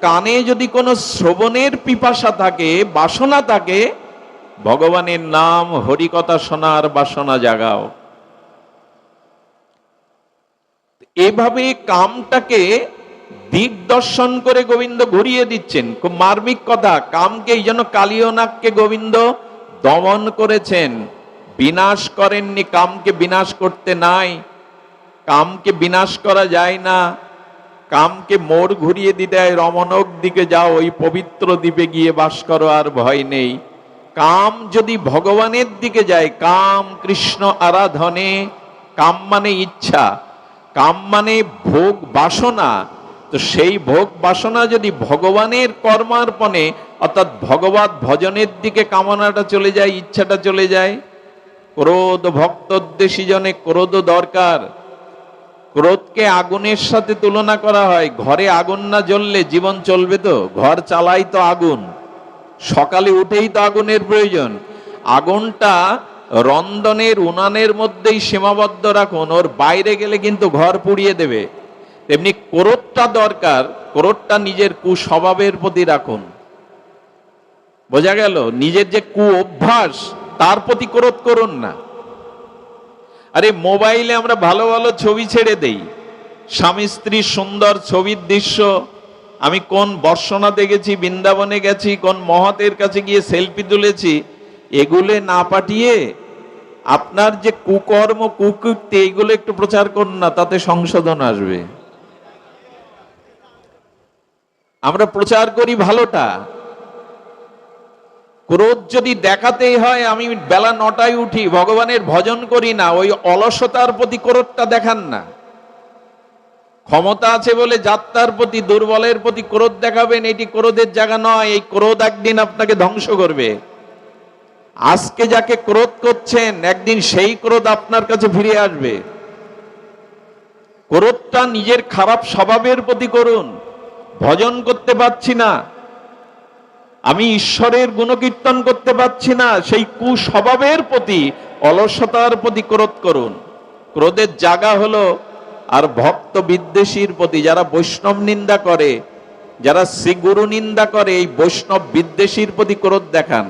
কানে যদি কোনো শ্রবণের পিপাসা থাকে, বাসনা থাকে, ভগবানের নাম হরিকথা শোনার বাসনা জাগাও। এভাবে কামটাকে দিগদর্শন করে গোবিন্দ ঘুরিয়ে দিচ্ছেন। খুব মার্মিক কথা। কামকে এই জন্য কালীয়নাগকে গোবিন্দ দমন করেছেন, বিনাশ করেননি। কামকে বিনাশ করতে নাই, কামকে বিনাশ করা যায় না। কামকে মোড় ঘুরিয়ে দিতে হয়, রমণক দিকে যাও, ওই পবিত্র দ্বীপে গিয়ে বাস করো, আর ভয় নেই। কাম যদি ভগবানের দিকে যায়, কাম কৃষ্ণ আরাধনে, কাম মানে ইচ্ছা, কাম মানে ভোগ বাসনা, তো সেই ভোগ বাসনা যদি ভগবানের কর্মার্পণে অর্থাৎ ভগবত ভজনের দিকে কামনাটা চলে যায়, ইচ্ছাটা চলে যায়। ক্রোধ ভক্তদ্বেষী জনে ক্রোধ দরকার। ক্রোধকে আগুনের সাথে তুলনা করা হয়। ঘরে আগুন না জ্বললে জীবন চলবে? তো ঘর চালাই তো আগুন, সকালে উঠেই তো আগুনের প্রয়োজন। আগুনটা রন্ধনের উনানের মধ্যেই সীমাবদ্ধ রাখুন, ওর বাইরে গেলে কিন্তু ঘর পুড়িয়ে দেবে। তেমনি ক্রোধটা দরকার, ক্রোধটা নিজের কুস্বভাবের প্রতি রাখুন। বোঝা গেল? নিজের যে কু অভ্যাস তার প্রতি ক্রোধ করুন না। আরে মোবাইলে আমরা ভালো ভালো ছবি ছেড়ে দেই, স্বামী স্ত্রীর সুন্দর ছবির দৃশ্য। আমি কোন বর্ষণাতে গেছি, বৃন্দাবনে গেছি, কোন মহতের কাছে গিয়ে সেলফি তুলেছি, এগুলো না পাঠিয়ে আপনার যে কুকর্ম কুকীর্তি এইগুলো একটু প্রচার করুন না, তাতে সংশোধন আসবে। আমরা প্রচার করি ভালোটা। ক্রোধ যদি দেখাতেই হয়, আমি বেলা 9টায় উঠি, ভগবানের ভজন করি না, ওই অলসতার প্রতি ক্রোধটা দেখান না। ক্ষমতা আছে বলে যাত্রার প্রতি, দুর্বলের প্রতি ক্রোধ দেখাবেন, এটি ক্রোধের জায়গা নয়। এই ক্রোধ একদিন আপনাকে ধ্বংস করবে। আজকে যাকে ক্রোধ করছেন, একদিন সেই ক্রোধ আপনার কাছে ফিরে আসবে। ক্রোধটা নিজের খারাপ স্বভাবের প্রতি করুন। ভজন করতে পারছি না, আমি ঈশ্বরের গুণকীর্তন করতে পারছি না, সেই কুস্বভাবের প্রতি, অলসতার প্রতি ক্রোধ করুন। ক্রোধের জায়গা হলো আর ভক্ত বিদ্বেষীর প্রতি, যারা বৈষ্ণব নিন্দা করে, যারা শ্রীগুরু নিন্দা করে, এই বৈষ্ণব বিদ্বেষীর প্রতি ক্রোধ দেখান।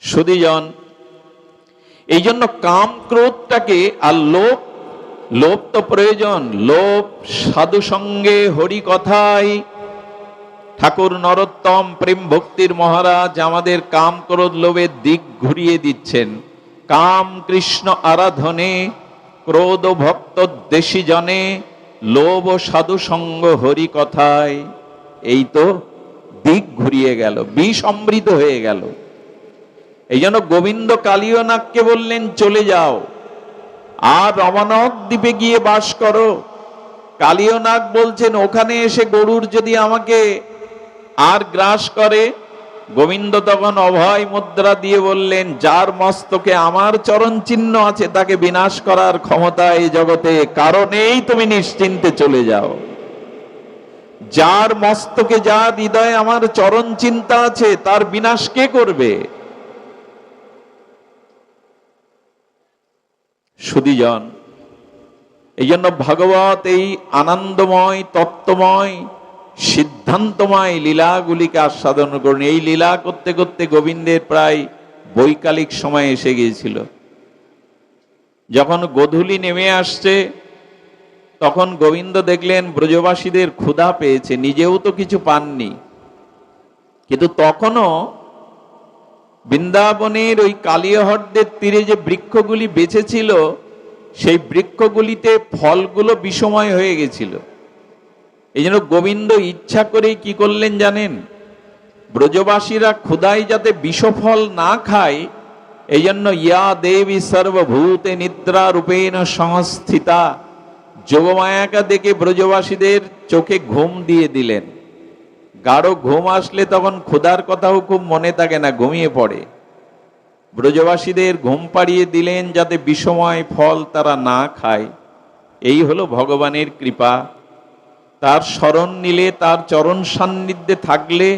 সুধীজন, এই জন্য কাম ক্রোধটাকে, আর লোভ, লোভ তো প্রয়োজন। লোভ সাধু সঙ্গে হরি কথায়। ঠাকুর নরোত্তম প্রেম ভক্তির মহারাজ আমাদের কাম ক্রোধ লোভের দিক ঘুরিয়ে দিচ্ছেন। কাম কৃষ্ণ আরাধনে, ক্রোধ ভক্ত দেশী জনে, লোভ সাধু সঙ্গ হরি কথায়। এই তো দিক ঘুরিয়ে গেল, বিষ অমৃত হয়ে গেল। এই জন্য গোবিন্দ কালীয়নাগকে বললেন চলে যাও, আর রমণক দ্বীপে গিয়ে বাস করো। কালীয়নাগ বলছেন ওখানে এসে গরুর যদি আমাকে আর গ্রাস করে। গোবিন্দ তখন অভয় মুদ্রা দিয়ে বললেন, যার মস্তকে আমার চরণ চিহ্ন আছে তাকে বিনাশ করার ক্ষমতা এই জগতে কারণেই তুমি নিশ্চিন্তে চলে যাও। যার মস্তকে, যার হৃদয়ে আমার চরণ চিন্তা আছে, তার বিনাশ কে করবে? সুধীজন, এই জন্য ভাগবত এই আনন্দময়, তত্ত্বময়, সিদ্ধান্তময় লীলাগুলিকে আস্বাদন করুন। এই লীলা করতে করতে গোবিন্দের প্রায় বৈকালিক সময় এসে গিয়েছিল। যখন গোধূলি নেমে আসছে, তখন গোবিন্দ দেখলেন ব্রজবাসীদের ক্ষুধা পেয়েছে, নিজেও তো কিছু পাননি। কিন্তু তখনও বৃন্দাবনের ওই কালিয়াহ্রদের তীরে যে বৃক্ষগুলি বেঁচেছিল, সেই বৃক্ষগুলিতে ফলগুলো বিষময় হয়ে গেছিল। এই জন্য গোবিন্দ ইচ্ছা করেই কি করলেন জানেন? ব্রজবাসীরা ক্ষুধায় যাতে বিষফল না খায়, এই জন্য ইয়া দেবী সর্বভূতে নিদ্রা রূপেণ সংস্থিতা, যোগমায়াকে দেখে ব্রজবাসীদের চোখে ঘুম দিয়ে দিলেন। গাঢ় ঘুম আসলে তখন ক্ষুধার কথাও খুব মনে থাকে না, ঘুমিয়ে পড়ে। ব্রজবাসীদের ঘুম পাড়িয়ে দিলেন যাতে বিষময় ফল তারা না খায়। এই হলো ভগবানের কৃপা। তার শরণ নিলে, তার চরণ সান্নিধ্যে থাকলে,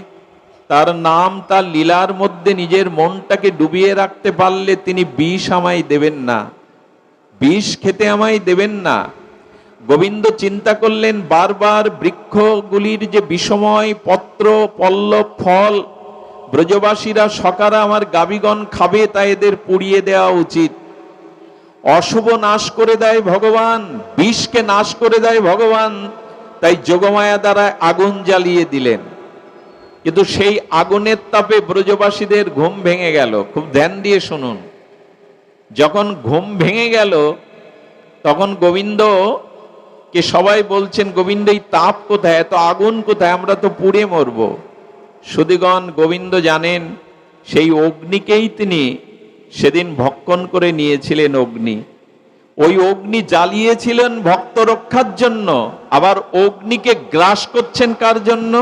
তার নাম, তার লীলার মধ্যে নিজের মনটাকে ডুবিয়ে রাখতে পারলে তিনি বিষ আমায় দেবেন না, বিষ খেতে আমায় দেবেন না। গোবিন্দ চিন্তা করলেন বারবার বৃক্ষগুলির যে বিষময় পত্র পল্লব ফল ব্রজবাসীরা সকারা আমার গাবিগণ খাবে, তাই এদের পুড়িয়ে দেওয়া উচিত। অশুভ নাশ করে দেয় ভগবান, বিষকে নাশ করে দেয় ভগবান, তাই যোগমায়া দ্বারা আগুন জ্বালিয়ে দিলেন। কিন্তু সেই আগুনের তাপে ব্রজবাসীদের ঘুম ভেঙে গেল। খুব ধ্যান দিয়ে শুনুন, যখন ঘুম ভেঙে গেল তখন গোবিন্দ কে সবাই বলছেন, গোবিন্দ এই তাপ কোথায়, এত আগুন কোথায়, আমরা তো পুড়ে মরব। সুধীগণ, গোবিন্দ জানেন সেই অগ্নিকেই তিনি সেদিন ভক্ষণ করে নিয়েছিলেন। অগ্নি, ওই অগ্নি জ্বালিয়েছিলেন ভক্ত রক্ষার জন্য, আবার অগ্নিকে গ্রাস করছেন কার জন্য?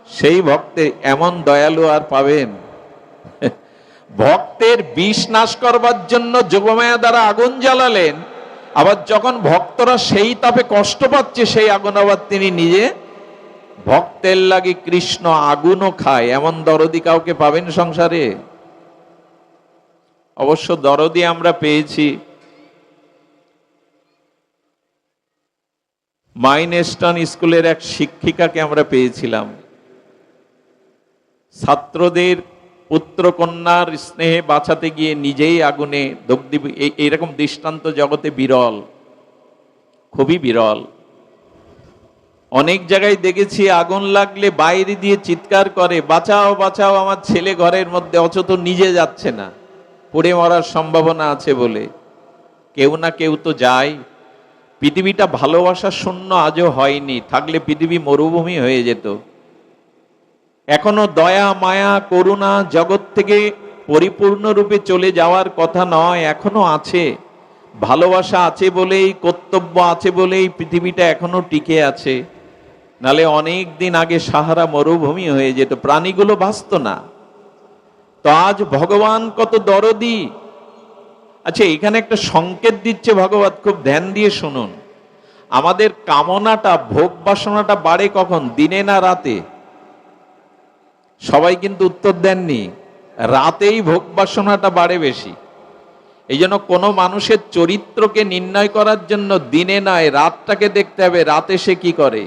সেই ভক্তে এমন দয়ালু আর পাবেন? ভক্তের বিষ নাশ করবার জন্য যোগমায়া দ্বারা আগুন জ্বালালেন, আবার যখন ভক্তরা সেই তাপে কষ্ট পাচ্ছে সেই আগুন আবার তিনি নিজে ভক্তের লাগি কৃষ্ণ আগুনও খায়। এমন দরদি কাউকে পাবেন সংসারে? অবশ্য দরদি আমরা পেয়েছি মাইনস্টন স্কুলের এক শিক্ষিকাকে আমরা পেয়েছিলাম। ছাত্রদের পুত্র কন্যার স্নেহে বাঁচাতে গিয়ে নিজেই আগুনে দগ্ধি। এইরকম দৃষ্টান্ত জগতে বিরল, খুবই বিরল। অনেক জায়গায় দেখেছি আগুন লাগলে বাইরে দিয়ে চিৎকার করে, বাঁচাও বাঁচাও আমার ছেলে ঘরের মধ্যে, অথচ নিজে যাচ্ছে না, পুড়ে মরার সম্ভাবনা আছে বলে। কেউ না কেউ তো যায়। পৃথিবীটা ভালোবাসা শূন্য আজও হয়নি, থাকলে পৃথিবী মরুভূমি হয়ে যেত। এখনো দয়া মায়া করুণা জগৎ থেকে পরিপূর্ণরূপে চলে যাওয়ার কথা নয়, এখনো আছে। ভালোবাসা আছে বলেই, কর্তব্য আছে বলেই পৃথিবীটা এখনো টিকে আছে, নালে অনেক দিন আগে সাহারা মরুভূমি হয়ে যেত, প্রাণীগুলো বাঁচত না। তো আজ ভগবান কত দরদি। আচ্ছা, এখানে একটা সংকেত দিচ্ছে ভগবান, খুব ধ্যান দিয়ে শুনুন। আমাদের কামনাটা, ভোগ বাসনাটা বাড়ে কখন, দিনে না রাতে? সবাই কিন্তু উত্তর দেননি। রাতেই ভোগ বাসনাটা বাড়ে বেশি। এই জন্য কোনো মানুষের চরিত্রকে নির্ণয় করার জন্য দিনে নয় রাতটাকে দেখতে হবে, রাতে সে কি করে।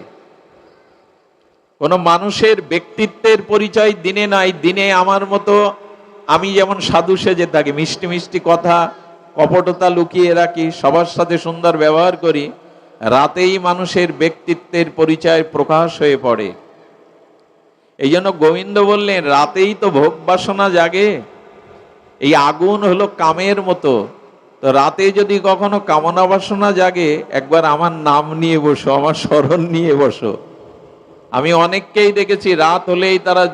কোনো মানুষের ব্যক্তিত্বের পরিচয় দিনে নয়। দিনে আমার মতো আমি যেমন সাধু সেজে থাকি, মিষ্টি মিষ্টি কথা, কপটতা লুকিয়ে রাখি, সবার সাথে সুন্দর ব্যবহার করি, রাতেই মানুষের ব্যক্তিত্বের পরিচয় প্রকাশ হয়ে পড়ে। এই জন্য গোবিন্দ বললেন রাতেই তো ভোগ বাসনা জাগে। এই আগুন হলো কামের মতো, তো রাতে যদি কখনো কামনা বাসনা জাগে, একবার আমার নাম নিয়ে বসো, আমার স্মরণ নিয়ে বসো। আমি অনেককেই দেখেছি রাত হলেই তারা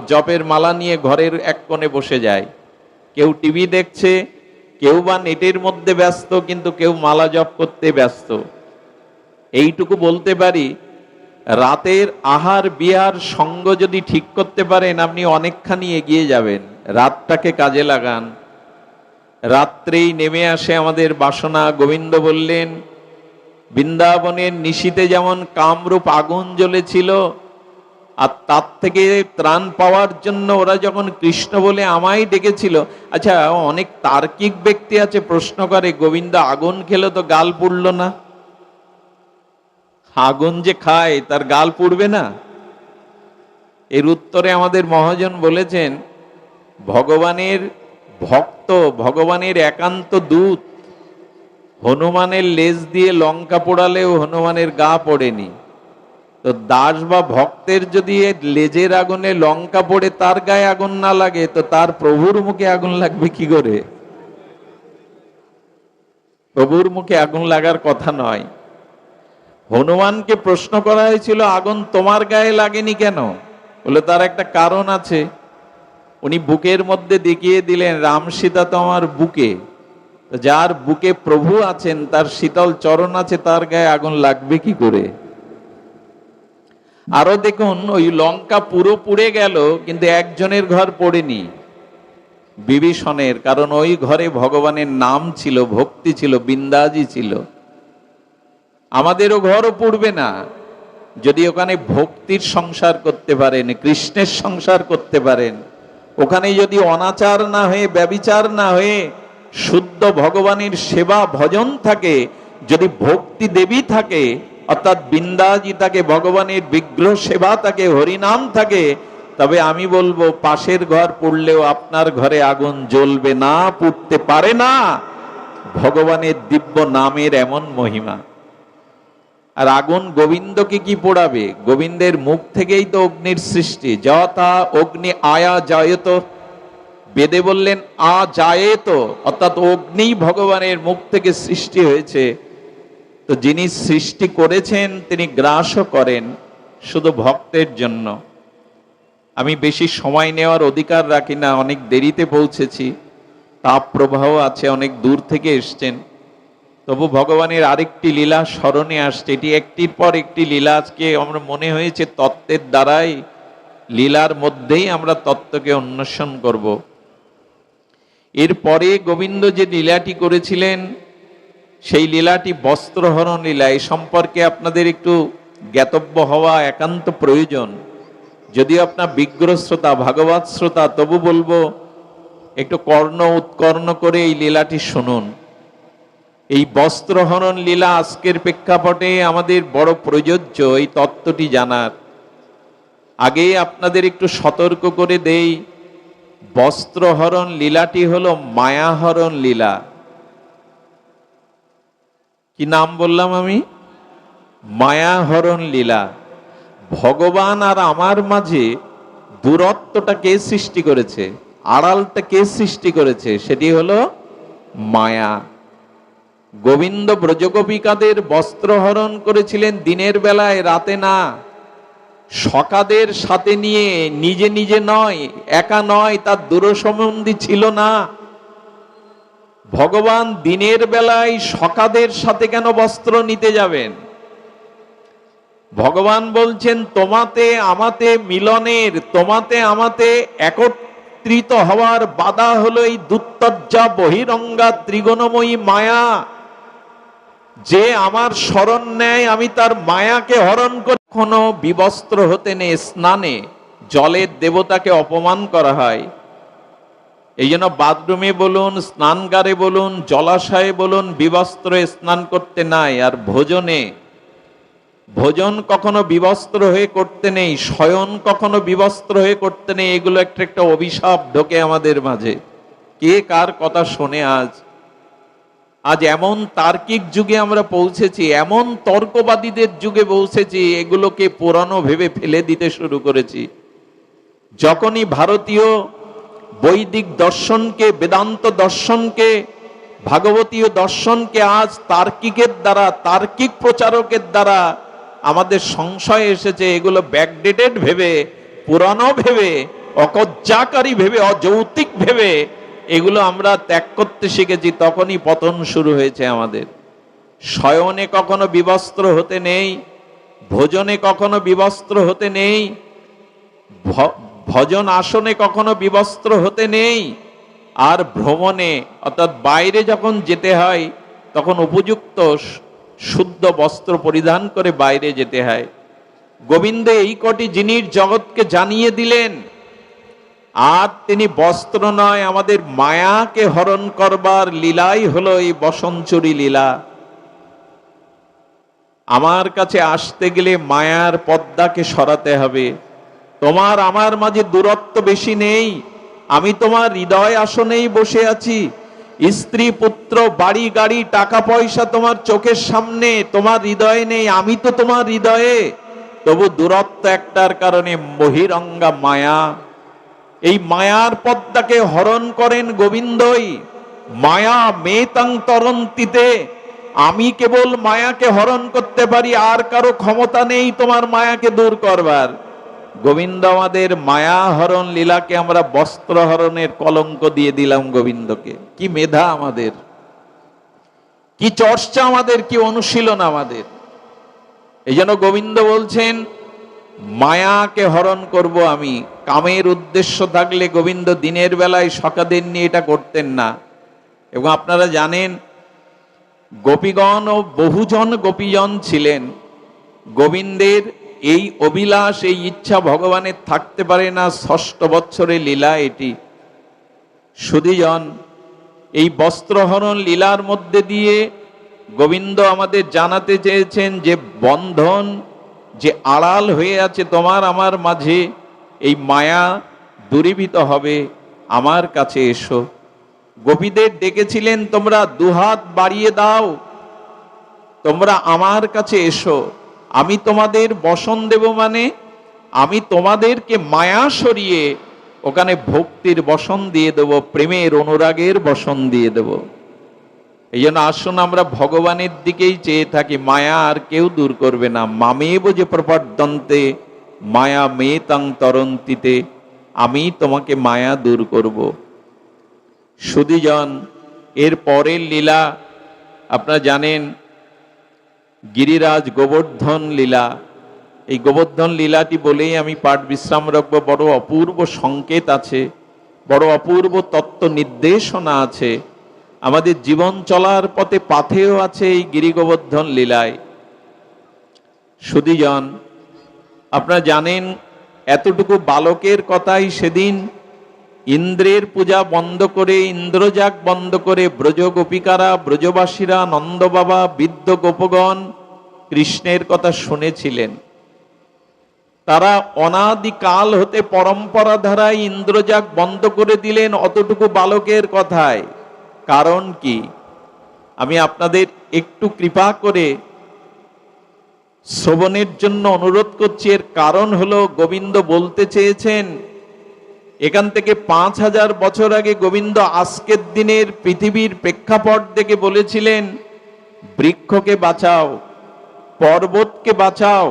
জপের মালা নিয়ে ঘরের এক কোণে বসে যায়। কেউ টিভি দেখছে, কেউ বা নেটের মধ্যে ব্যস্ত, কিন্তু কেউ মালা জপ করতে ব্যস্ত। এইটুকু বলতে পারি, রাতের আহার বিহার সঙ্গ যদি ঠিক করতে পারেন, আপনি অনেকখানি এগিয়ে যাবেন। রাতটাকে কাজে লাগান। রাত্রেই নেমে আসে আমাদের বাসনা। গোবিন্দ বললেন, বৃন্দাবনের নিশীতে যেমন কামরূপ আগুন জ্বলেছিল, আর তার থেকে ত্রাণ পাওয়ার জন্য ওরা যখন কৃষ্ণ বলে আমায় ডেকেছিল। আচ্ছা, অনেক তার্কিক ব্যক্তি আছে, প্রশ্ন করে গোবিন্দ আগুন খেলো তো গাল পুড়ল না? আগুন যে খায় তার গাল পুড়বে না? এর উত্তরে আমাদের মহাজন বলেছেন, ভগবানের ভক্ত, ভগবানের একান্ত দূত হনুমানের লেজ দিয়ে লঙ্কা পোড়ালেও হনুমানের গা পড়েনি। তো দাস বা ভক্তের যদি লেজের আগুনে লঙ্কা পড়ে তার গায়ে আগুন না লাগে, তো তার প্রভুর মুখে আগুন লাগবে কি করে? প্রভুর মুখে আগুন লাগার কথা নয়। হনুমানকে প্রশ্ন করা হয়েছিল, আগুন তোমার গায়ে লাগেনি কেন? বলে তার একটা কারণ আছে। উনি বুকের মধ্যে দেখিয়ে দিলেন, রাম সীতা তো আমার বুকে, যার বুকে প্রভু আছেন, তার শীতল চরণ আছে, তার গায়ে আগুন লাগবে কি করে? আরো দেখুন, ওই লঙ্কা পুরো পুড়ে গেল, কিন্তু একজনের ঘর পড়েনি, বিভীষণের। কারণ ওই ঘরে ভগবানের নাম ছিল, ভক্তি ছিল, বিন্দাজি ছিল। আমাদেরও ঘরও পুড়বে না যদি ওখানে ভক্তির সংসার করতে পারেন, কৃষ্ণের সংসার করতে পারেন। ওখানে যদি অনাচার না হয়ে, ব্যভিচার না হয়ে শুদ্ধ ভগবানের সেবা ভজন থাকে, যদি ভক্তি দেবী থাকে, অর্থাৎ বৃন্দাজি থাকে, ভগবানের বিগ্রহ সেবা থাকে, হরিনাম থাকে, তবে আমি বলবো পাশের ঘর পড়লেও আপনার ঘরে আগুন জ্বলবে না, পুড়তে পারে না। ভগবানের দিব্য নামের এমন মহিমা। আর আগুন গোবিন্দকে কি পোড়াবে? গোবিন্দের মুখ থেকেই তো অগ্নির সৃষ্টি। যথা অগ্নি আয়া জায়ত, বেদে বললেন আ জায়েত, অর্থাৎ অগ্নি ভগবানের মুখ থেকে সৃষ্টি হয়েছে। তো যিনি সৃষ্টি করেছেন তিনি গ্রাসও করেন শুধু ভক্তের জন্য। আমি বেশি সময় নেওয়ার অধিকার রাখি না, অনেক দেরিতে পৌঁছেছি, তাপ প্রবাহ আছে, অনেক দূর থেকে এসছেন। তবু ভগবানের আরেকটি লীলা স্মরণে আসছে। এটি একটির পর একটি লীলা। আজকে আমরা মনে হয়েছে তত্ত্বের দ্বারাই, লীলার মধ্যেই আমরা তত্ত্বকে অন্বেষণ করব। এরপরে গোবিন্দ যে লীলাটি করেছিলেন সেই লীলাটি বস্ত্রহরণ লীলা। এই সম্পর্কে আপনাদের একটু জ্ঞাতব্য হওয়া একান্ত প্রয়োজন। যদিও আপনার বিগ্র শ্রোতা, ভাগবত শ্রোতা, তবু বলবো একটু কর্ণ উৎকর্ণ করে এই লীলাটি শুনুন। এই বস্ত্রহরণ লীলা আজকের প্রেক্ষাপটে আমাদের বড় প্রযোজ্য এই তত্ত্বটি জানার। আগে আপনাদের একটু সতর্ক করে দেই, বস্ত্রহরণ লীলাটি হলো মায়াহরণ লীলা। কি নাম বললাম আমি? মায়াহরণ লীলা। ভগবান আর আমার মাঝে দূরত্বটা কে সৃষ্টি করেছে? আড়ালটা কে সৃষ্টি করেছে? সেটি হলো মায়া। গোবিন্দ ব্রজগোপিকাদের বস্ত্রহরণ করেছিলেন দিনের বেলায়, রাতে না। সখাদের সাথে নিয়ে, নিজে নিজে নয়, একা নয়, তার দূরসম্বন্ধী ছিল না। ভগবান দিনের বেলায় সখাদের সাথে কেন বস্ত্র নিতে যাবেন? ভগবান বলছেন তোমাতে আমাতে মিলনের, তোমাতে আমাতে একত্রিত হওয়ার বাধা হলো এই দুত্তজ্জা বহিরঙ্গা ত্রিগুণময়ী মায়া। যে আমার শরণ নেয় আমি তার মায়াকে হরণ করে। কখনো বিবস্ত্র হতে নেই। স্নানে জলের দেবতাকে অপমান করা হয়। এই জন্য বাথরুমে বলুন, স্নানগারে বলুন, জলাশয়ে বলুন, বিবস্ত্রে স্নান করতে নাই। আর ভোজন কখনো বিবস্ত্র হয়ে করতে নেই, শয়ন কখনো বিবস্ত্র হয়ে করতে নেই। এগুলো একটা একটা অভিশাপ ঢোকে আমাদের মাঝে। কে কার কথা শোনে? আজ এমন তার্কিক যুগে আমরা পৌঁছেছি, এমন তর্কবাদীদের যুগে পৌঁছেছি, এগুলোকে পুরানো ভেবে ফেলে দিতে শুরু করেছি। যখনই ভারতীয় বৈদিক দর্শনকে, বেদান্ত দর্শনকে, ভাগবতীয় দর্শনকে আজ তার্কিকের দ্বারা, তার্কিক প্রচারকের দ্বারা আমাদের সংশয় এসেছে, এগুলো ব্যাকডেটেড ভেবে, পুরানো ভেবে, অকজ্জাকারী ভেবে, অযৌক্তিক ভেবে এগুলো আমরা ত্যাগ করতে শিখেছি, তখনই পতন শুরু হয়েছে আমাদের। শয়নে কখনো বিবস্ত্র হতে নেই, ভোজনে কখনো বিবস্ত্র হতে নেই, ভজন আসনে কখনো বিবস্ত্র হতে নেই। আর ভ্রমণে, অর্থাৎ বাইরে যখন যেতে হয় তখন উপযুক্ত শুদ্ধ বস্ত্র পরিধান করে বাইরে যেতে হয়। গোবিন্দ এই কটি জিনিস জগৎকে জানিয়ে দিলেন। আর তিনি বস্ত্র নয়, আমাদের মায়াকে হরণ করবার লীলাই হলো এই বসনচুরি লীলা। আমার কাছে আসতে গেলে মায়ার পর্দাকে সরাতে হবে। তোমার আমার মাঝে দূরত্ব বেশি নেই, আমি তোমার হৃদয় আসনেই বসে আছি। স্ত্রী পুত্র বাড়ি গাড়ি টাকা পয়সা তোমার চোখের সামনে, তোমার হৃদয়ে নেই, আমি তো তোমার হৃদয়ে। তবু দূরত্ব একটার কারণে, বহিরঙ্গা মায়া। এই মায়ার পদ্মাকে হরণ করেন গোবিন্দই। মায়া মেতাং তরন্তিতে, আমি কেবল মায়াকে হরণ করতে পারি, আর কারো ক্ষমতা নেই তোমার মায়াকে দূর করবার। গোবিন্দ আমাদের মায়া হরণ লীলাকে আমরা বস্ত্র হরণের কলঙ্ক দিয়ে দিলাম গোবিন্দকে। কি মেধা আমাদের, কি চর্চা আমাদের, কি অনুশীলন আমাদের। এই জন্য গোবিন্দ বলছেন মায়াকে হরণ করব আমি। কামের উদ্দেশ্য থাকলে গোবিন্দ দিনের বেলায় সখাদের নিয়ে এটা করতেন না। এবং আপনারা জানেন গোপীগণ ও বহুজন গোপীজন ছিলেন। গোবিন্দের এই অভিলাষ, এই ইচ্ছা ভগবানের থাকতে পারে না। ৬ষ্ঠ বৎসরে লীলা এটি। সুধীজন, এই বস্ত্রহরণ লীলার মধ্যে দিয়ে গোবিন্দ আমাদের জানাতে চেয়েছেন যে বন্ধন যে আড়াল হয়ে আছে তোমার আমার মাঝে, এই মায়া দূরীভূত হবে, আমার কাছে এসো। গোপীদের ডেকেছিলেন তোমরা দুহাত বাড়িয়ে দাও, তোমরা আমার কাছে এসো, আমি তোমাদের বসন দেব, মানে আমি তোমাদেরকে মায়া সরিয়ে ওখানে ভক্তির বসন দিয়ে দেব, প্রেমের অনুরাগের বসন দিয়ে দেব। এই জন্য আসুন আমরা ভগবানের দিকেই চেয়ে থাকি, মায়া আর কেউ দূর করবে না। মামেব যে প্রপদ্যন্তে মায়া মে তাং তরন্তিতে, আমি তোমাকে মায়া দূর করব। সুধীজন, এর পরের লীলা আপনারা জানেন, গিরিরাজ গোবর্ধন লীলা। এই গোবর্ধন লীলাটি বলেই আমি পাঠ বিশ্রাম রাখবো। বড় অপূর্ব সংকেত আছে, বড় অপূর্ব তত্ত্ব নির্দেশনা আছে, আমাদের জীবন চলার পথে পাথেও আছে এই গিরি গোবর্ধন লীলায়। সুধীজন, আপনারা জানেন এতটুকু বালকের কথাই সেদিন ইন্দ্রের পূজা বন্ধ করে, ইন্দ্রজাগ বন্ধ করে ব্রজ গোপিকারা, ব্রজবাসীরা, নন্দ বাবা, বৃদ্ধ গোপগণ কৃষ্ণের কথা শুনেছিলেন। তারা অনাদিকাল হতে পরম্পরা ধারায় ইন্দ্রজাগ বন্ধ করে দিলেন অতটুকু বালকের কথায়। কারণ কি? আমি আপনাদের একটু কৃপা করে শ্রবণের জন্য অনুরোধ করছি। এর কারণ হলো, গোবিন্দ বলতে চেয়েছেন, এখান থেকে 5000 বছর আগে গোবিন্দ আজকের দিনের পৃথিবীর প্রেক্ষাপট দেখে বলেছিলেন, বৃক্ষকে বাঁচাও, পর্বতকে বাঁচাও,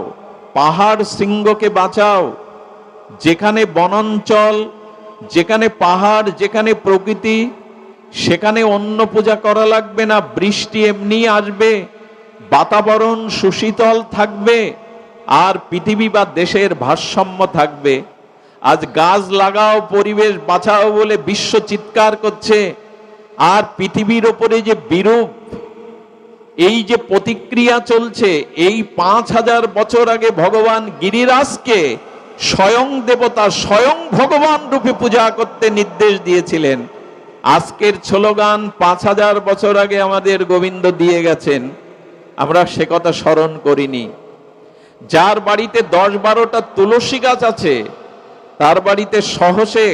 পাহাড় শৃঙ্গকে বাঁচাও। যেখানে বনাঞ্চল, যেখানে পাহাড়, যেখানে প্রকৃতি, সেখানে অন্য পূজা করা লাগবে না, বৃষ্টি এমনি আসবে, বাতাবরণ সুশীতল থাকবে, আর পৃথিবী বা দেশের ভারসাম্য থাকবে। আজ গাছ লাগাও, পরিবেশ বাঁচাও বলে বিশ্ব চিৎকার করছে, আর পৃথিবীর ওপরে যে বিরূপ এই যে প্রতিক্রিয়া চলছে, এই 5000 বছর আগে ভগবান গিরিরাজকে স্বয়ং দেবতা, স্বয়ং ভগবান রূপে পূজা করতে নির্দেশ দিয়েছিলেন। আজকের স্লোগান 5000 বছর আগে আমাদের গোবিন্দ দিয়ে গেছেন, আমরা সে কথা স্মরণ করিনি। যার বাড়িতে 10-12টা তুলসী গাছ আছে, তার বাড়িতে সহসে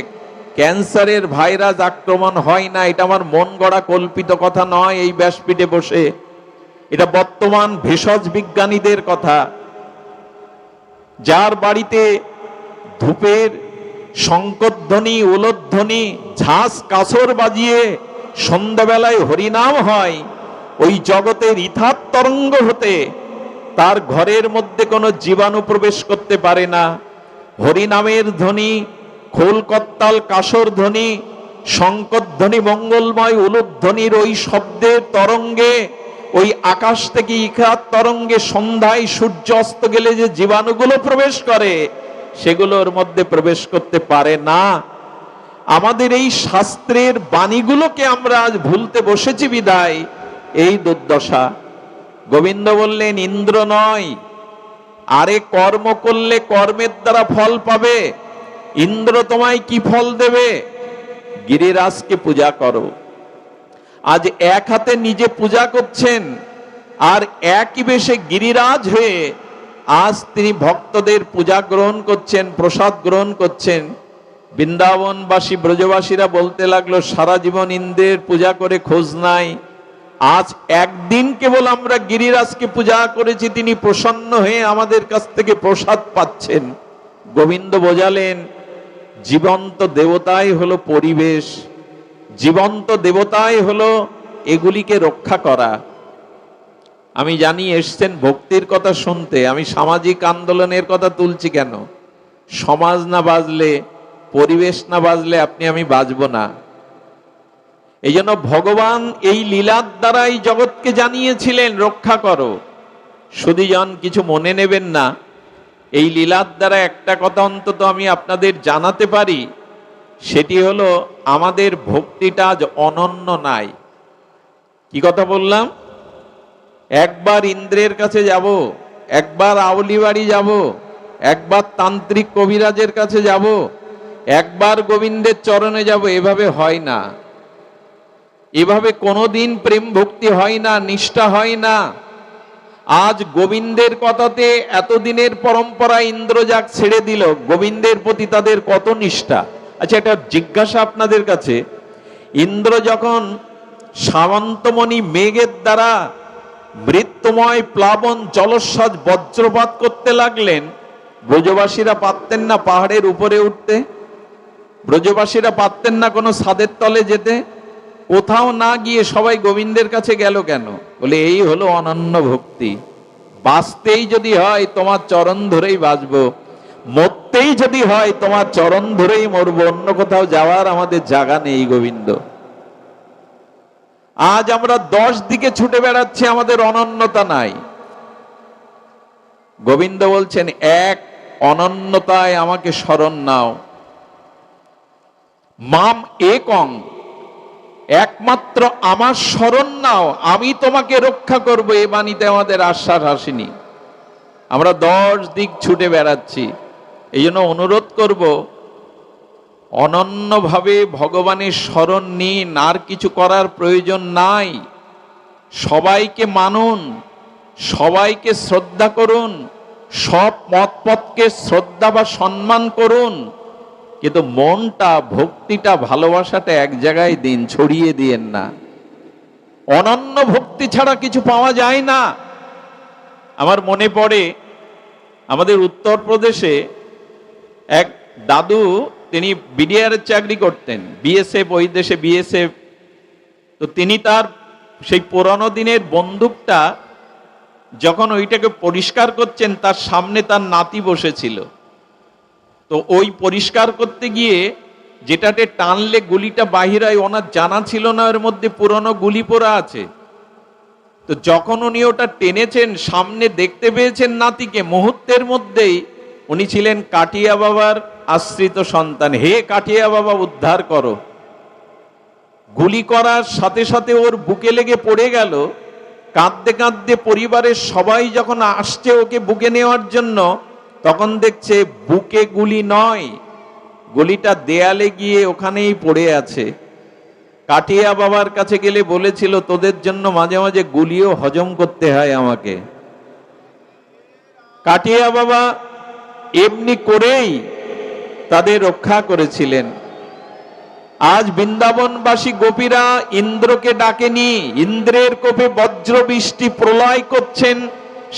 ক্যান্সারের ভাইরাস আক্রমণ হয় না। এটা আমার মন গড়া কল্পিত কথা নয় এই ব্যাসপীঠে বসে, এটা বর্তমান ভেষজ বিজ্ঞানীদের কথা। যার বাড়িতে ধূপের শঙ্করধ্বনি, উলধ্বনি, ঝাঁস কাসর বাজিয়ে সন্ধ্যাবেলায় হরিনাম হয়, ওই জগতের ইথার তরঙ্গ হতে তার ঘরের মধ্যে কোনো জীবাণু প্রবেশ করতে পারে না। হরিনামের ধ্বনি, খোলকত্তাল কাসর ধ্বনি, শঙ্করধ্বনি, মঙ্গলময় উলুধ্বনির ওই শব্দের তরঙ্গে, ওই আকাশ থেকে ইখার তরঙ্গে সন্ধ্যায় সূর্য অস্ত গেলে যে জীবাণুগুলো প্রবেশ করে, সেগুলোর মধ্যে প্রবেশ করতে পারে না। আমাদের এই শাস্ত্রের বাণীগুলোকে আমরা আজ ভুলতে বসেছি বিদায় এই দুর্দশা। গোবিন্দ বললেন, ইন্দ্র নয়, আরে কর্ম করলে কর্মের দ্বারা ফল পাবে। ইন্দ্র তোমায় কি ফল দেবে? গিরিরাজকে পূজা করো। আজ এক হাতে নিজে পূজা করছেন, আর একই বেশে গিরিরাজ হয়ে আজ তিনি ভক্তদের পূজা গ্রহণ করছেন, প্রসাদ গ্রহণ করছেন। বৃন্দাবনবাসী, ব্রজবাসীরা বলতে লাগলো, সারা জীবন ইন্দ্রের পূজা করে খোঁজ নাই, আজ একদিন কেবল আমরা গিরিরাজকে পূজা করেছি, তিনি প্রসন্ন হয়ে আমাদের কাছ থেকে প্রসাদ পাচ্ছেন। গোবিন্দ বোঝালেন, জীবন্ত দেবতাই হলো পরিবেশ, জীবন্ত দেবতাই হলো এগুলিকে রক্ষা করা। আমি জানি এসছেন ভক্তির কথা শুনতে, আমি সামাজিক আন্দোলনের কথা তুলছি কেন? সমাজ না বাজলে, পরিবেশ না বাজলে আপনি আমি বাঁচব না। এই জন্য ভগবান এই লীলার দ্বারাই জগৎকে জানিয়েছিলেন, রক্ষা করো। সুধীজন, কিছু মনে নেবেন না, এই লীলার দ্বারা একটা কথা অন্তত আমি আপনাদের জানাতে পারি, সেটি হলো আমাদের ভক্তিটা আজ অনন্য নাই। কি কথা বললাম? একবার ইন্দ্রের কাছে যাব, একবার আউলি বাড়ি যাব, একবার তান্ত্রিক কবিরাজের কাছে যাব, একবার গোবিন্দের চরণে যাব, এভাবে হয় না। এভাবে কোনোদিন প্রেম ভক্তি হয় না, নিষ্ঠা হয় না। আজ গোবিন্দের কথাতে এতদিনের পরম্পরা ইন্দ্রজাগ ছেড়ে দিল, গোবিন্দের প্রতি তাদের কত নিষ্ঠা। আচ্ছা, এটা জিজ্ঞাসা আপনাদের কাছে, ইন্দ্র যখন সামন্তমণি মেঘের দ্বারা মৃত্যুময় প্লাবন জলস্বাদ বজ্রপাত করতে লাগলেন, ব্রজবাসীরা পারতেন না পাহাড়ের উপরে উঠতে? ব্রজবাসীরা পারতেন না কোনো ছাদের তলে যেতে? কোথাও না গিয়ে সবাই গোবিন্দের কাছে গেল কেন? বলে এই হলো অনন্য ভক্তি। বাঁচতেই যদি হয় তোমার চরণ ধরেই বাঁচবো, মরতেই যদি হয় তোমার চরণ ধরেই মরবো, অন্য কোথাও যাওয়ার আমাদের জায়গা নেই গোবিন্দ। আজ আমরা 10 দিকে ছুটে বেড়াচ্ছি, আমাদের অনন্যতা নাই। গোবিন্দ বলছেন, এক অনন্যতায় আমাকে শরণ নাও। মাম একং, একমাত্র আমার শরণ নাও, আমি তোমাকে রক্ষা করব। এ বাণীতে আমাদের আশ্বাস আসেনি। আমরা 10 দিক ছুটে বেড়াচ্ছি। এই জন্য অনুরোধ করব, অনন্যভাবে ভগবানের শরণ নিন, আর কিছু করার প্রয়োজন নাই। সবাইকে মানুন, সবাইকে শ্রদ্ধা করুন, সব মতপথকে শ্রদ্ধা বা সম্মান করুন, কিন্তু মনটা, ভক্তিটা, ভালোবাসাটা এক জায়গায় দিন, ছড়িয়ে দিয়েন না। অনন্য ভক্তি ছাড়া কিছু পাওয়া যায় না। আমার মনে পড়ে, আমাদের উত্তরপ্রদেশে এক দাদু, তিনি বিডিআর এর চাকরি করতেন, বিএসএফ, ওই দেশে বিএসএফ। তো তিনি তার সেই পুরানো দিনের বন্দুকটা যখন ওইটাকে পরিষ্কার করছেন, তার সামনে তার নাতি বসেছিল। তো ওই পরিষ্কার করতে গিয়ে যেটাতে টানলে গুলিটা বাহির হয়, ওনার জানা ছিল না এর মধ্যে পুরনো গুলি পোড়া আছে। তো যখন উনি ওটা টেনেছেন, সামনে দেখতে পেয়েছেন নাতিকে, মুহূর্তের মধ্যেই উনি ছিলেন কাটিয়া বাবার আশ্রিত সন্তান। হে কাটিয়া বাবা, উদ্ধার করো। গুলি করার সাথে সাথে ওর বুকে লেগে পড়ে গেল। কাঁদতে কাঁদতে পরিবারের সবাই যখন আসছে ওকে বুকে নেওয়ার জন্য, তখন দেখছে বুকে গুলি নয়, গুলিটা দেয়ালে গিয়ে ওখানেই পড়ে আছে। কাটিয়া বাবার কাছে গেলে বলেছিল, তোদের জন্য মাঝে মাঝে গুলিও হজম করতে হয় আমাকে। কাটিয়া বাবা এমনি করেই তাদের রক্ষা করেছিলেন। আজ বৃন্দাবনবাসী গোপীরা ইন্দ্রকে ডাকেনি, ইন্দ্রের কোপে বজ্র বৃষ্টি প্রলয় করছেন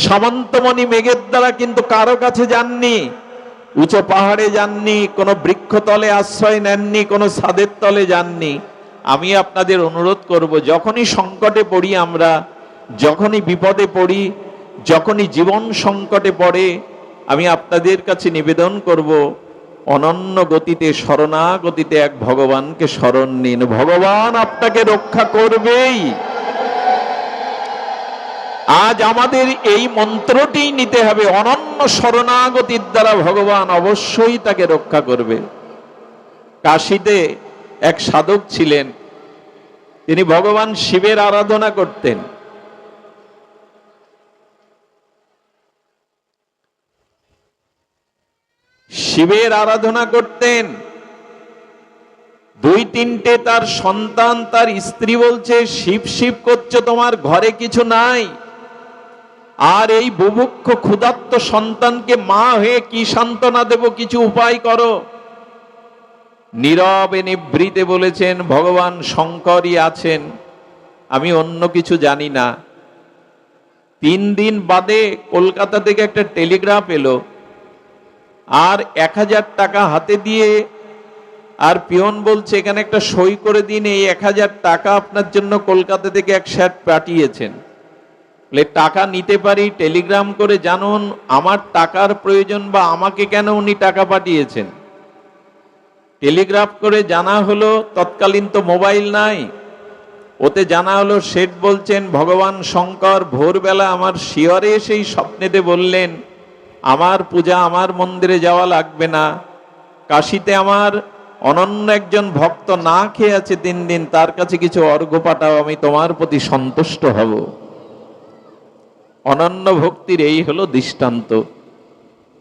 সামন্তমণি মেঘের দ্বারা, কিন্তু কারো কাছে যাননি, উঁচু পাহাড়ে যাননি, কোনো বৃক্ষতলে আশ্রয় নেননি, কোনো ছাদের তলে যাননি। আমি আপনাদের অনুরোধ করব, যখনই সংকটে পড়ি আমরা, যখনই বিপদে পড়ি, যখনই জীবন সংকটে পড়ে, আমি আপনাদের কাছে নিবেদন করব, অনন্য গতিতে, শরণাগতিতে এক ভগবানকে শরণ নিন। ভগবান আপনাকে রক্ষা করবেই। আজ আমাদের এই মন্ত্রটি নিতে হবে, অনন্য শরণাগতির দ্বারা ভগবান অবশ্যই তাকে রক্ষা করবে। কাশীতে এক সাধক ছিলেন, তিনি ভগবান শিবের আরাধনা করতেন। শিবের আরাধনা করতেন। 2-3টে তার সন্তান, তার স্ত্রী বলছে, শিব শিব করছো, তোমার ঘরে কিছু নাই, আর এই বুভুক্ষ ক্ষুধার্ত সন্তানকে মা হয়ে কি সান্ত্বনা দেব, কিছু উপায় করো। নীরবে নিভৃতে বলেছেন, ভগবান শঙ্করই আছেন, আমি অন্য কিছু জানি না। 3 দিন বাদে কলকাতা থেকে একটা টেলিগ্রাফ এলো, আর 1000 টাকা হাতে দিয়ে, আর পিয়ন বলছে, এখানে একটা সই করে দিন, এই 1000 টাকা আপনার জন্য কলকাতা থেকে এক স্যার পাঠিয়েছেন। টাকা নিতে পারি, টেলিগ্রাম করে জানুন আমার টাকার প্রয়োজন, বা আমাকে কেন উনি টাকা পাঠিয়েছেন। টেলিগ্রাফ করে জানা হলো, তৎকালীন তো মোবাইল নাই, ওতে জানা হলো, শেঠ বলছেন, ভগবান শঙ্কর ভোরবেলা আমার শিয়রে সেই স্বপ্নেতে বললেন, আমার পূজা, আমার মন্দিরে যাওয়া লাগবে না, কাশীতে আমার অনন্য একজন ভক্ত না খেয়ে আছে 3 দিন, তার কাছে কিছু অর্ঘ্য পাঠাও, আমি তোমার প্রতি সন্তুষ্ট হব। অনন্য ভক্তির এই হলো দৃষ্টান্ত।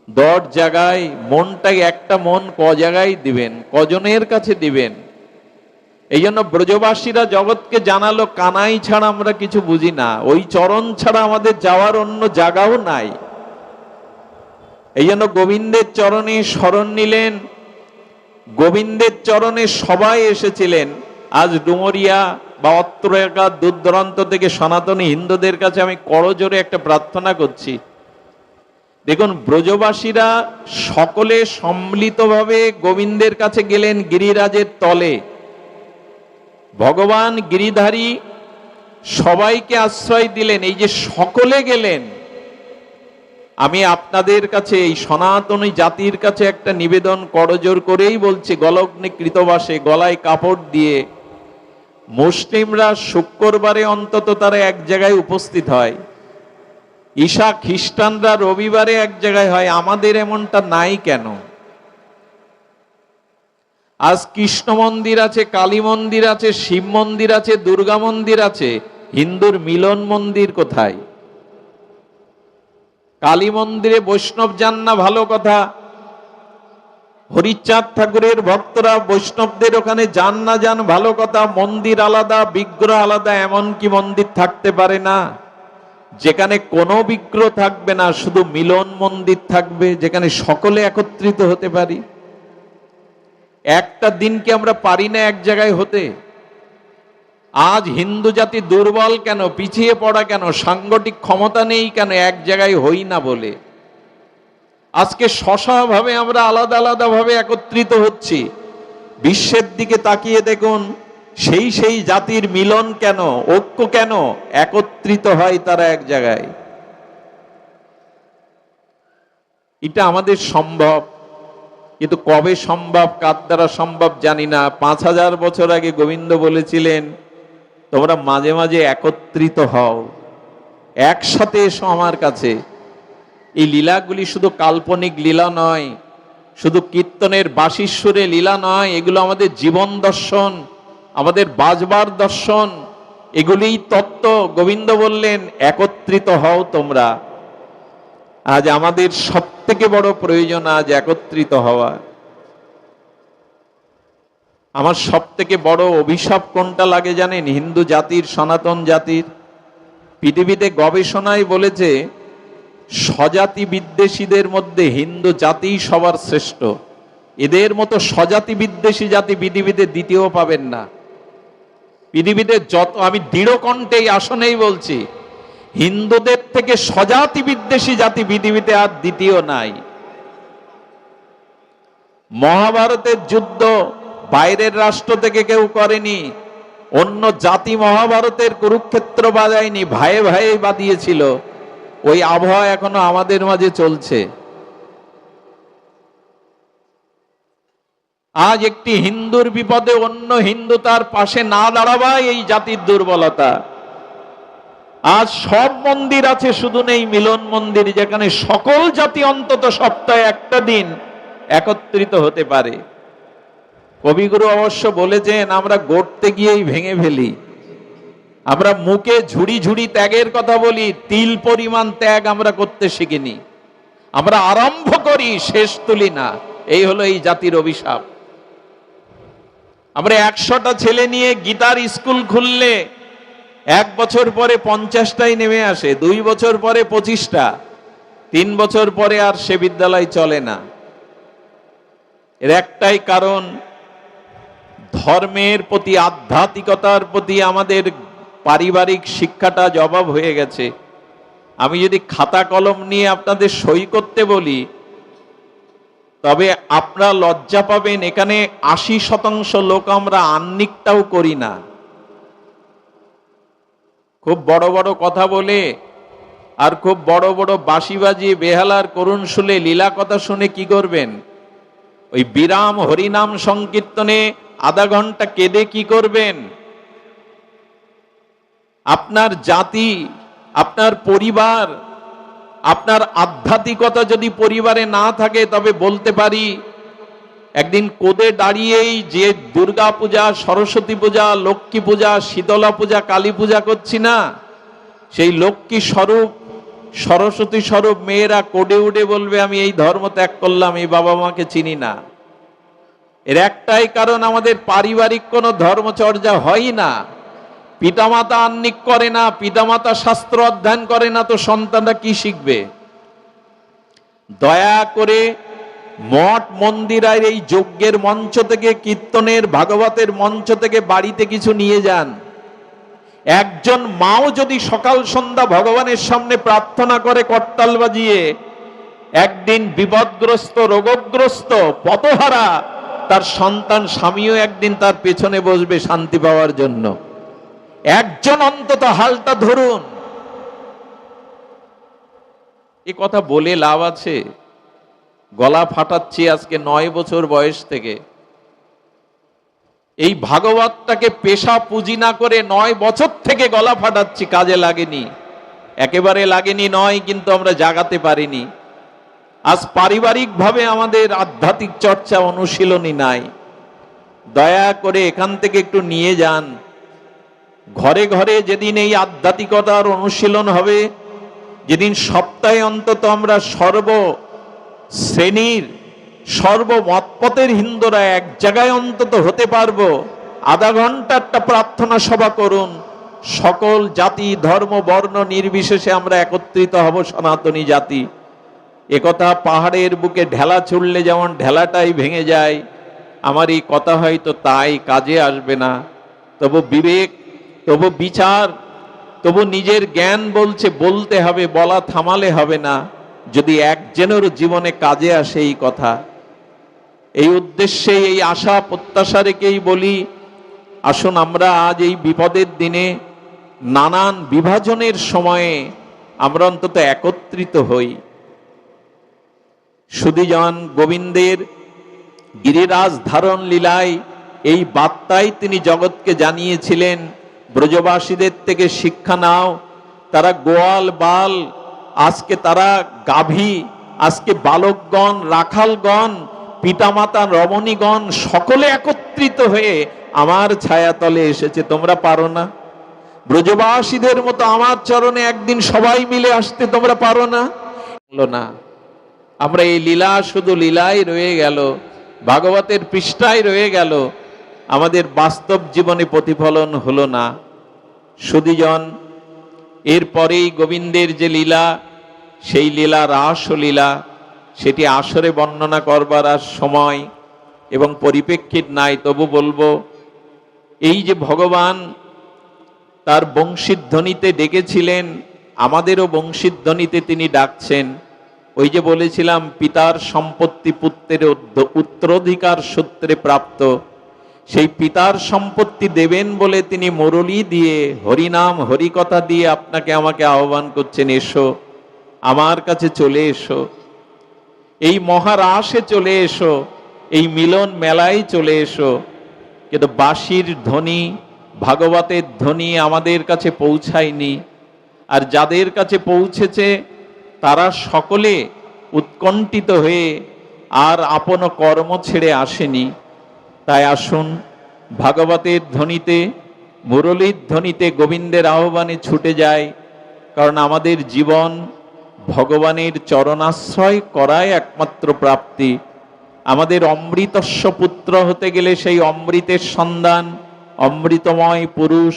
10 জায়গায় মনটাই, একটা মন ক জায়গায় দিবেন, কজনের কাছে দিবেন। এই জন্য ব্রজবাসীরা জগৎকে জানালো কানাই ছাড়া আমরা কিছু বুঝি না, ওই চরণ ছাড়া আমাদের যাওয়ার অন্য জায়গাও নাই। এই জন্য গোবিন্দের চরণে শরণ নিলেন, গোবিন্দের চরণে সবাই এসেছিলেন। আজ ডুমুরিয়া বা অত্র এলাকার দূর দূরান্ত থেকে সনাতনী হিন্দুদের কাছে আমি করজোরে একটা প্রার্থনা করছি, দেখুন ব্রজবাসীরা সকলে সম্মিলিতভাবে গোবিন্দের কাছে গেলেন গিরিরাজের তলে। ভগবান গিরিধারী সবাইকে আশ্রয় দিলেন, এই যে সকলে গেলেন। আমি আপনাদের কাছে এই সনাতনী জাতির কাছে একটা নিবেদন করজোর করেই বলছি, গলগ্নে কৃতবাসে, গলায় কাপড় দিয়ে মুসলিমরা শুক্রবারে অন্তত তারা এক জায়গায় উপস্থিত হয়, ঈশা খ্রিস্টানরা রবিবারে এক জায়গায় হয়, আমাদের এমনটা নাই কেন? আজ কৃষ্ণ মন্দির আছে, কালী মন্দির আছে, শিব মন্দির আছে, দুর্গা মন্দির আছে, হিন্দুর মিলন মন্দির কোথায়? কালী মন্দিরে বৈষ্ণব যান না, ভালো কথা, হরিচাঁদ ঠাকুরের ভক্তরা বৈষ্ণবদের ওখানে যান না, যান ভালো কথা, মন্দির আলাদা, বিগ্রহ আলাদা। এমন কি মন্দির থাকতে পারে না যেখানে কোনো বিগ্রহ থাকবে না, শুধু মিলন মন্দির থাকবে, যেখানে সকলে একত্রিত হতে পারি? একটা দিন কি আমরা পারি না এক জায়গায় হতে? আজ হিন্দু জাতি দুর্বল কেন, পিছিয়ে পড়া কেন, সাংগঠনিক ক্ষমতা নেই কেন? এক জায়গায় হই না বলে। আজকে ভাবে আমরা আলাদা আলাদা ভাবে একত্রিত হচ্ছি। বিশ্বের দিকে তাকিয়ে দেখুন, সেই জাতির মিলন কেন, ঐক্য কেন, একত্রিত হয় তারা এক জায়গায়। এটা আমাদের সম্ভব, কিন্তু কবে সম্ভব, কার দ্বারা সম্ভব জানি না। 5000 বছর আগে গোবিন্দ বলেছিলেন, তোমরা মাঝে মাঝে একত্রিত হও, একসাথে এসো আমার কাছে। এই লীলাগুলি শুধু কাল্পনিক লীলা নয়, শুধু কীর্তনের বাঁশির লীলা নয়, এগুলো আমাদের জীবন দর্শন, আমাদের বাজবার দর্শন, এগুলিই তত্ত্ব। গোবিন্দ বললেন একত্রিত হও তোমরা। আজ আমাদের সব থেকে বড় প্রয়োজন আজ একত্রিত হওয়া। আমার সব থেকে বড় অভিশাপ কোনটা লাগে জানেন? হিন্দু জাতির, সনাতন জাতির। পৃথিবীতে গবেষণায় বলেছে স্বজাতি বিদ্বেষীদের মধ্যে হিন্দু জাতিই সবার শ্রেষ্ঠ। এদের মতো স্বজাতি বিদ্বেষী জাতি পৃথিবীতে দ্বিতীয় পাবেন না। পৃথিবীতে যত, আমি দৃঢ় কণ্ঠে এই আসনেই বলছি, হিন্দুদের থেকে স্বজাতি বিদ্বেষী জাতি পৃথিবীতে আর দ্বিতীয় নাই। মহাভারতের যুদ্ধ বাইরের রাষ্ট্র থেকে কেউ করেনি, অন্য জাতি মহাভারতের কুরুক্ষেত্র বাজায়নি, ভাইয়ে ভাইয়ে বাদিয়েছিল। ওই আবহাওয়া এখনো আমাদের মাঝে চলছে। আজ একটি হিন্দুর বিপদে অন্য হিন্দু তার পাশে না দাঁড়াবাই এই জাতির দুর্বলতা। আজ সব মন্দির আছে, শুধু নেই মিলন মন্দির, যেখানে সকল জাতি অন্তত সপ্তাহে একটা দিন একত্রিত হতে পারে। কবিগুরু অবশ্য বলেছেন, আমরা গড়তে গিয়েই ভেঙে ফেলি। আমরা মুখে ঝুড়ি ঝুড়ি ত্যাগের কথা বলি, তিল পরিমাণ ত্যাগ আমরা করতে শিখিনি। আমরা আরম্ভ করি, শেষ তুলি না। এই হলো এই জাতির অভিশাপ। আমরা 100টা ছেলে নিয়ে গীতার স্কুল খুললে 1 বছর পরে 50টাই নেমে আসে, 2 বছর পরে 25টা, 3 বছর পরে আর সে বিদ্যালয় চলে না। এর একটাই কারণ, ধর্মের প্রতি, আধ্যাত্মিকতার প্রতি আমাদের পারিবারিক শিক্ষাটা জবাব হয়ে গেছে। আমি যদি খাতা কলম নিয়ে আপনাদের সই করতে বলি, তবে আপনারা লজ্জা পাবেন, এখানে 80% লোক আমরা আহ্নিকটাও করি না। খুব বড় বড় কথা বলে আর খুব বড় বড় বাঁশি বাজিয়ে বেহালার করুণ শুনে, লীলা কথা শুনে কি করবেন? ওই বিরাম হরিনাম সংকীর্তনে আধা ঘন্টা কেঁদে কি করবেন? আপনার জাতি, আপনার পরিবার, আপনার আধ্যাত্মিকতা যদি পরিবারে না থাকে, তবে বলতে পারি একদিন কোদে দাঁড়িয়েই যে দুর্গা পূজা, সরস্বতী পূজা, লক্ষ্মী পূজা, শীতলা পূজা, কালী পূজা করছি না, সেই লক্ষ্মী স্বরূপ, সরস্বতী স্বরূপ মেয়েরা কোডে উঠে বলবে, আমি এই ধর্ম ত্যাগ করলাম, এই বাবা মাকে চিনি না। এর একটাই কারণ, আমাদের পারিবারিক কোনো ধর্মচর্যা হয় না, পিতামাতা আহ্নিক করে না, পিতামাতা শাস্ত্র অধ্যয়ন করে না, তো সন্তানরা কি শিখবে? দয়া করে মঠ মন্দিরের এই যজ্ঞের মঞ্চ থেকে, কীর্তনের ভাগবতের মঞ্চ থেকে বাড়িতে কিছু নিয়ে যান। একজন মাও যদি সকাল সন্ধ্যা ভগবানের সামনে প্রার্থনা করে করতাল বাজিয়ে, একদিন বিপদগ্রস্ত, রোগগ্রস্ত, পথহারা তার সন্তান স্বামীও একদিন তার পেছনে বসবে শান্তি পাওয়ার জন্য। একজন অন্তত হালটা ধরুন। এ কথা বলে লাভ আছে? গলা ফাটাচ্ছি আজকে 9 বছর বয়স থেকে। এই ভাগবতটাকে পেশা পুঁজি না করে 9 বছর থেকে গলা ফাটাচ্ছি, কাজে লাগেনি, একেবারে লাগেনি নয়, কিন্তু আমরা জাগাতে পারিনি। আজ পারিবারিকভাবে আমাদের আধ্যাত্মিক চর্চা অনুশীলনী নাই। দয়া করে এখান থেকে একটু নিয়ে যান। ঘরে ঘরে যেদিন এই আধ্যাত্মিকতার অনুশীলন হবে, যেদিন সপ্তাহে অন্তত আমরা সর্ব শ্রেণীর, সর্বমতপথের হিন্দুরা এক জায়গায় অন্তত হতে পারবো, আধা ঘন্টা একটা প্রার্থনা সভা করুন, সকল জাতি ধর্ম বর্ণ নির্বিশেষে আমরা একত্রিত হব সনাতনী জাতি। একথা পাহাড়ের বুকে ঢেলা ছুড়লে যেমন ঢেলাটাই ভেঙে যায়, আমার এই কথা হয়তো তাই কাজে আসবে না। তবু বিবেক, তবু বিচার, তবু নিজের জ্ঞান বলছে বলতে হবে, বলা থামালে হবে না, যদি একজনের জীবনে কাজে আসে এই কথা। এই উদ্দেশ্যে, এই আশা প্রত্যাশা রেখেই বলি, আসুন আমরা আজ এই বিপদের দিনে, নানান বিভাজনের সময়ে আমরা অন্তত একত্রিত হই। সুধীজন গোবিন্দের গিরিরাজ ধারণ লীলায় এই বার্তাই তিনি জগৎকে জানিয়েছিলেন, ব্রজবাসীদের থেকে শিক্ষা নাও। তারা গোয়াল বাল, আজকে তারা গাভী, আজকে বালকগণ, রাখালগণ, পিতামাতা রমণীগণ সকলে একত্রিত হয়ে আমার ছায়াতলে এসেছে। তোমরা পারো না? ব্রজবাসীদের মতো আমার চরণে একদিন সবাই মিলে আসতে তোমরা পারো না? না, আমরা এই লীলা শুধু লীলাই রয়ে গেল, ভাগবতের পৃষ্ঠায় রয়ে গেল, আমাদের বাস্তব জীবনে প্রতিফলন হলো না। সুধীজন, এরপরেই গোবিন্দের যে লীলা, সেই লীলা রাস লীলা, সেটি আসরে বর্ণনা করবার আর সময় এবং পরিপ্রেক্ষিত নাই। তবু বলবো, এই যে ভগবান তার বংশীধ্বনিতে ডেকেছিলেন, আমাদেরও বংশীধ্বনিতে তিনি ডাকছেন। ওই যে বলেছিলাম, পিতার সম্পত্তি পুত্রের উত্তরাধিকার সূত্রে প্রাপ্ত, সেই পিতার সম্পত্তি দেবেন বলে তিনি মুরলী দিয়ে, হরিনাম হরিকথা দিয়ে আপনাকে আমাকে আহ্বান করছেন, এসো আমার কাছে চলে এসো, এই মহারাসে চলে এসো, এই মিলন মেলায় চলে এসো। কিন্তু বাঁশির ধ্বনি, ভাগবতের ধ্বনি আমাদের কাছে পৌঁছায়নি। আর যাদের কাছে পৌঁছেছে তারা সকলে উৎকণ্ঠিত হয়ে আর আপন কর্ম ছেড়ে আসেনি। তাই আসুন ভাগবতের ধ্বনিতে, মুরলীর ধ্বনিতে গোবিন্দের আহ্বানে ছুটে যায়। কারণ আমাদের জীবন ভগবানের চরণাশ্রয় করাই একমাত্র প্রাপ্তি। আমাদের অমৃতস্য পুত্র হতে গেলে সেই অমৃতের সন্ধান, অমৃতময় পুরুষ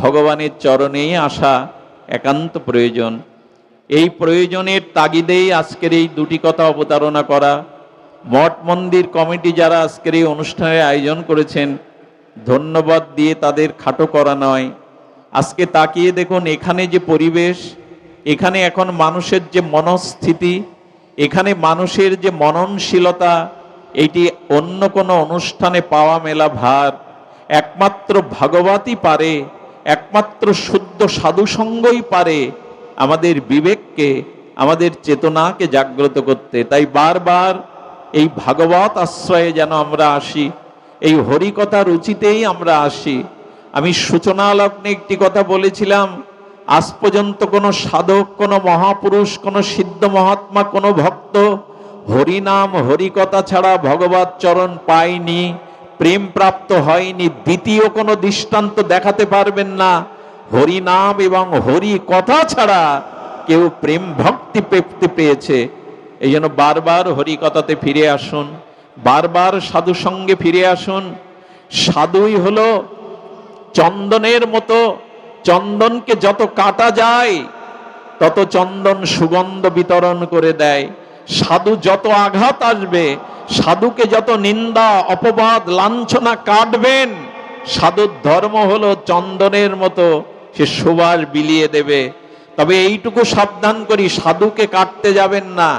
ভগবানের চরণেই আসা একান্ত প্রয়োজন। এই প্রয়োজনের তাগিদেই আজকের এই দুটি কথা অবতারণা করা। মঠ মন্দির কমিটি যারা আজকের এই অনুষ্ঠানের আয়োজন করেছেন, ধন্যবাদ দিয়ে তাদের খাটো করা নয়। আজকে তাকিয়ে দেখুন, এখানে যে পরিবেশ, এখানে এখন মানুষের যে মনস্থিতি, এখানে মানুষের যে মননশীলতা, এটি অন্য কোনো অনুষ্ঠানে পাওয়া মেলা ভার। একমাত্র ভাগবতই পারে, একমাত্র শুদ্ধ সাধুসঙ্গই পারে আমাদের বিবেককে, আমাদের চেতনাকে জাগ্রত করতে। তাই বারবার এই ভাগবত আশ্রয়ে যেন আমরা আসি, এই হরিকথা রুচিতেই আমরা আসি। আমি সূচনা লগ্নে একটি কথা বলেছিলাম, আজ পর্যন্ত কোনো সাধক, কোনো মহাপুরুষ, কোনো সিদ্ধ মহাত্মা, কোনো ভক্ত হরিনাম হরিকথা ছাড়া ভগবত চরণ পায়নি, প্রেম প্রাপ্ত হয়নি। দ্বিতীয় কোনো দৃষ্টান্ত দেখাতে পারবেন না হরিনাম এবং হরি কথা ছাড়া কেউ প্রেম ভক্তি পেতে পেয়েছে। এই জন্য বারবার হরিকথাতে ফিরে আসুন। বারবার সাধু সঙ্গে ফিরে আসুন। সাধুই হলো চন্দনের মতো, চন্দনকে যত কাটা যায় তত চন্দন সুগন্ধ বিতরণ করে দেয়। সাধু যত আঘাত আসবে, সাধুকে যত নিন্দা অপবাদ লাঞ্ছনা কাটবেন, সাধুর ধর্ম হলো চন্দনের মতো, সে সুবাস বিলিয়ে দেবে। তবে এইটুকু সাবধান করি, সাধুকে কাটতে যাবেন না,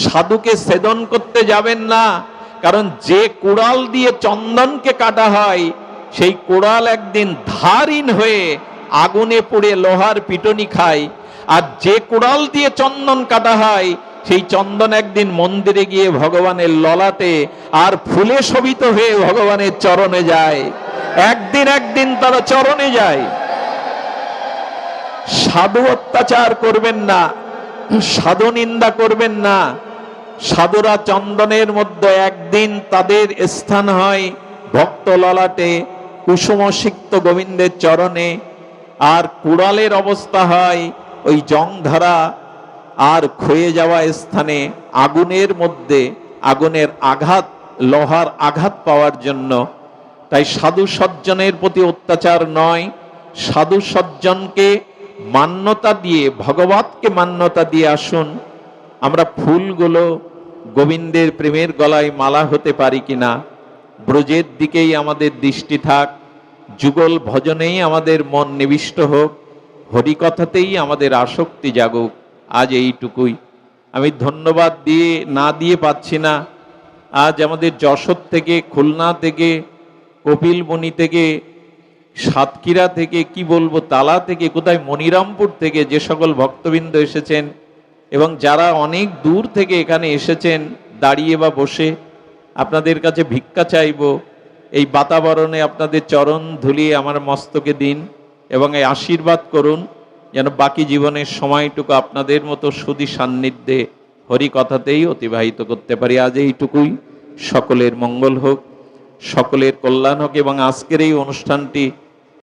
সাধুকে ছেদন করতে যাবেন না। কারণ যে কুড়াল দিয়ে চন্দনকে কাটা হয়, সেই কুড়াল একদিন ধারহীন হয়ে আগুনে পুড়ে লোহার পিটনি খায়। আর যে কুড়াল দিয়ে চন্দন কাটা হয়, সেই চন্দন একদিন মন্দিরে গিয়ে ভগবানের ললাটে আর ফুলে শোভিত হয়ে ভগবানের চরণে যায়। একদিন তারা চরণে যায়। সাধু অত্যাচার করবেন না, সাধু নিন্দা করবেন না। সাধুরা চন্দনের মধ্যে একদিন তাদের স্থান হয় ভক্ত ললাটে, কুসুমসিক্ত গোবিন্দের চরণে। আর কুড়ালের অবস্থা হয় ওই জংধারা আর ক্ষয়ে যাওয়া স্থানে আগুনের মধ্যে, আগুনের আঘাত, লোহার আঘাত পাওয়ার জন্য। তাই সাধু সজ্জনের প্রতি অত্যাচার নয়, সাধু সজ্জনকে মান্যতা দিয়ে, ভগবতকে মান্যতা দিয়ে আসুন। আমরা ফুলগুলো গোবিন্দের প্রেমের গলায় মালা হতে পারি কিনা, ব্রজের দিকেই আমাদের দৃষ্টি থাক, যুগল ভজনেই আমাদের মন নিবিষ্ট হোক, হরিকথাতেই আমাদের আসক্তি জাগুক। আজ এইটুকুই। আমি ধন্যবাদ দিয়ে না দিয়ে পাচ্ছি না। আজ আমাদের যশোর থেকে, খুলনা থেকে, কপিলবনি থেকে, সাতক্ষীরা থেকে, কি বলবো, তালা থেকে, কোথায় মনিরামপুর থেকে যে সকল ভক্তবৃন্দ এসেছেন এবং যারা অনেক দূর থেকে এখানে এসেছেন দাঁড়িয়ে বা বসে, আপনাদের কাছে ভিক্ষা চাইব, এই বাতাবরণে আপনাদের চরণ ধুলিয়ে আমার মস্তকে দিন এবং এই আশীর্বাদ করুন যেন বাকি জীবনের সময়টুকু আপনাদের মতো সুধী সান্নিধ্যে হরিকথাতেই অতিবাহিত করতে পারি। আজ এইটুকুই। সকলের মঙ্গল হোক, সকলের কল্যাণ হোক এবং আজকের এই অনুষ্ঠানটি